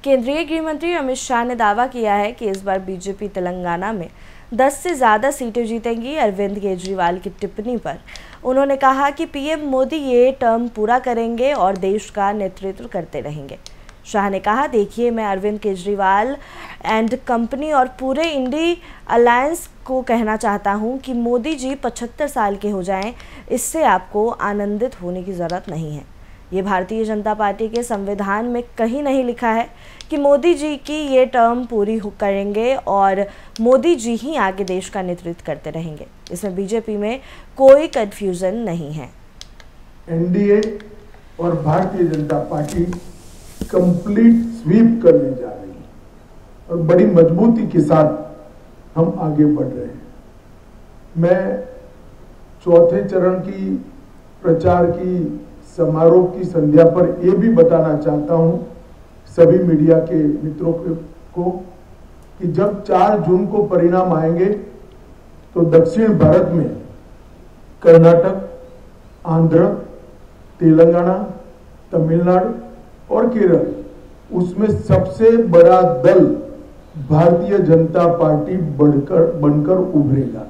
केंद्रीय गृह मंत्री अमित शाह ने दावा किया है कि इस बार बीजेपी तेलंगाना में 10 से ज़्यादा सीटें जीतेंगी। अरविंद केजरीवाल की टिप्पणी पर उन्होंने कहा कि पीएम मोदी ये टर्म पूरा करेंगे और देश का नेतृत्व करते रहेंगे। शाह ने कहा, देखिए, मैं अरविंद केजरीवाल एंड कंपनी और पूरे इंडी अलायंस को कहना चाहता हूं कि मोदी जी 75 साल के हो जाएं, इससे आपको आनंदित होने की ज़रूरत नहीं है। ये भारतीय जनता पार्टी के संविधान में कहीं नहीं लिखा है कि मोदी जी की ये टर्म पूरी करेंगे और मोदी जी ही आगे देश का नेतृत्व करते रहेंगे। इसमें बीजेपी में कोई कन्फ्यूजन नहीं है। एनडीए और Bharatiya Janata party complete SVEEP करने जा रही है और बड़ी मजबूती के साथ हम आगे बढ़ रहे हैं। मैं चौथे चरण की प्रचार की समारोह की संध्या पर यह भी बताना चाहता हूं सभी मीडिया के मित्रों को कि जब 4 जून को परिणाम आएंगे तो दक्षिण भारत में कर्नाटक, आंध्र, तेलंगाना, तमिलनाडु और केरल, उसमें सबसे बड़ा दल भारतीय जनता पार्टी बनकर उभरेगा।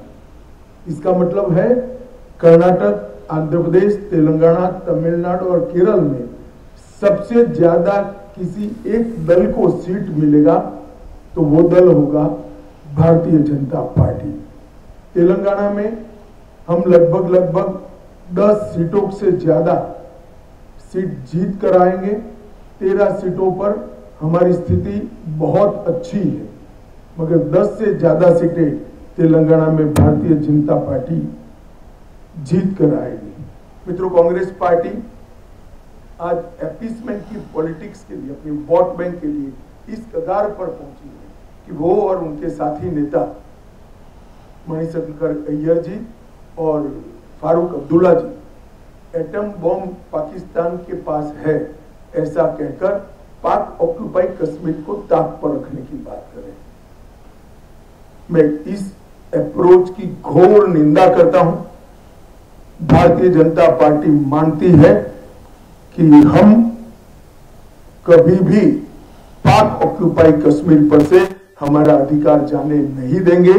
इसका मतलब है कर्नाटक, आंध्र प्रदेश, तेलंगाना, तमिलनाडु और केरल में सबसे ज्यादा किसी एक दल को सीट मिलेगा तो वो दल होगा भारतीय जनता पार्टी। तेलंगाना में हम लगभग 10 सीटों से ज्यादा सीट जीत कर आएंगे। 13 सीटों पर हमारी स्थिति बहुत अच्छी है, मगर 10 से ज्यादा सीटें तेलंगाना में भारतीय जनता पार्टी जीत कर आएगी। मित्रों, कांग्रेस पार्टी आज अपीसमेंट की पॉलिटिक्स के लिए, अपनी वोट बैंक के लिए इस कगार पर पहुंची है कि वो और उनके साथी नेता मणिशंकर अय्यर जी और फारूक अब्दुल्ला जी एटम बॉम्ब पाकिस्तान के पास है ऐसा कहकर पाक ऑक्यूपाई कश्मीर को ताक पर रखने की बात करें। मैं इस अप्रोच की घोर निंदा करता हूं। भारतीय जनता पार्टी मानती है कि हम कभी भी पाक ऑक्यूपाई कश्मीर पर से हमारा अधिकार जाने नहीं देंगे।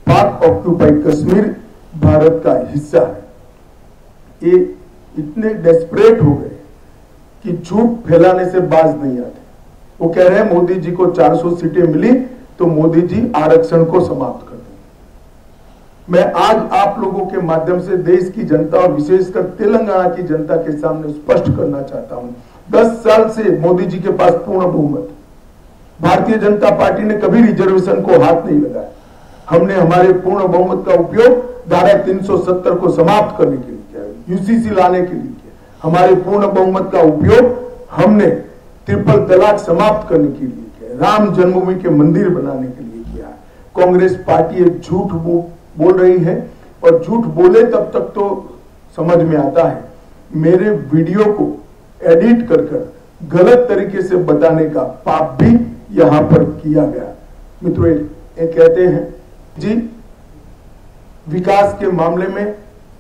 पाक ऑक्यूपाई कश्मीर भारत का हिस्सा है। ये इतने डेस्परेट हो गए कि झूठ फैलाने से बाज नहीं आते। वो कह रहे हैं मोदी जी को 400 सीटें मिली तो मोदी जी आरक्षण को समाप्त कर देंगे। मैं आज आप लोगों के माध्यम से देश की जनता और विशेषकर तेलंगाना की जनता के सामने स्पष्ट करना चाहता हूं, 10 साल से मोदी जी के पास पूर्ण बहुमत। भारतीय जनता पार्टी ने कभी रिजर्वेशन को हाथ नहीं लगाया। हमने हमारे पूर्ण बहुमत का उपयोग धारा 370 को समाप्त करने के लिए किया, यूसीसी लाने के लिए किया। हमारे पूर्ण बहुमत का उपयोग हमने ट्रिपल तलाक समाप्त करने के लिए किया, राम जन्मभूमि के मंदिर बनाने के लिए किया। कांग्रेस पार्टी एक झूठ बोल रही है और झूठ बोले तब तक तो समझ में आता है। मेरे वीडियो को एडिट कर गलत तरीके से बताने का पाप भी यहां पर किया गया। मित्रों, ये कहते हैं जी विकास के मामले में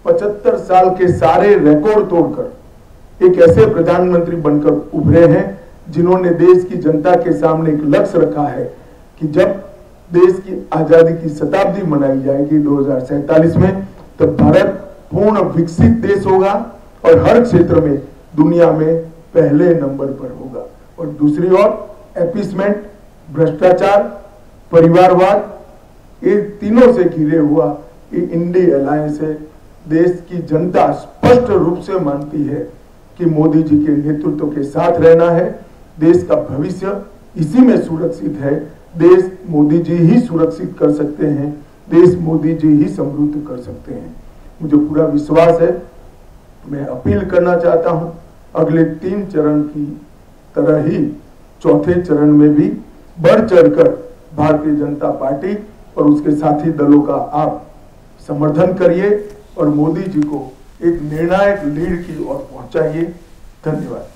75 साल के सारे रिकॉर्ड तोड़कर एक ऐसे प्रधानमंत्री बनकर उभरे हैं जिन्होंने देश की जनता के सामने एक लक्ष्य रखा है कि जब देश की आजादी की शताब्दी मनाई जाएगी 2047 में, तब भारत पूर्ण विकसित देश होगा और हर क्षेत्र में दुनिया में पहले नंबर पर होगा। और दूसरी ओर अपीसमेंट, भ्रष्टाचार, परिवारवाद, ये तीनों से घिरे हुआ ये इंडी अलायंस है। देश की जनता स्पष्ट रूप से मानती है कि मोदी जी के नेतृत्व के साथ रहना है। देश का भविष्य इसी में सुरक्षित है। देश मोदी जी ही सुरक्षित कर सकते हैं, देश मोदी जी ही समृद्ध कर सकते हैं। मुझे पूरा विश्वास है। मैं अपील करना चाहता हूं, अगले 3 चरण की तरह ही चौथे चरण में भी बढ़ चढ़कर भारतीय जनता पार्टी और उसके साथी दलों का आप समर्थन करिए और मोदी जी को एक निर्णायक लीड की ओर पहुंचाइए। धन्यवाद।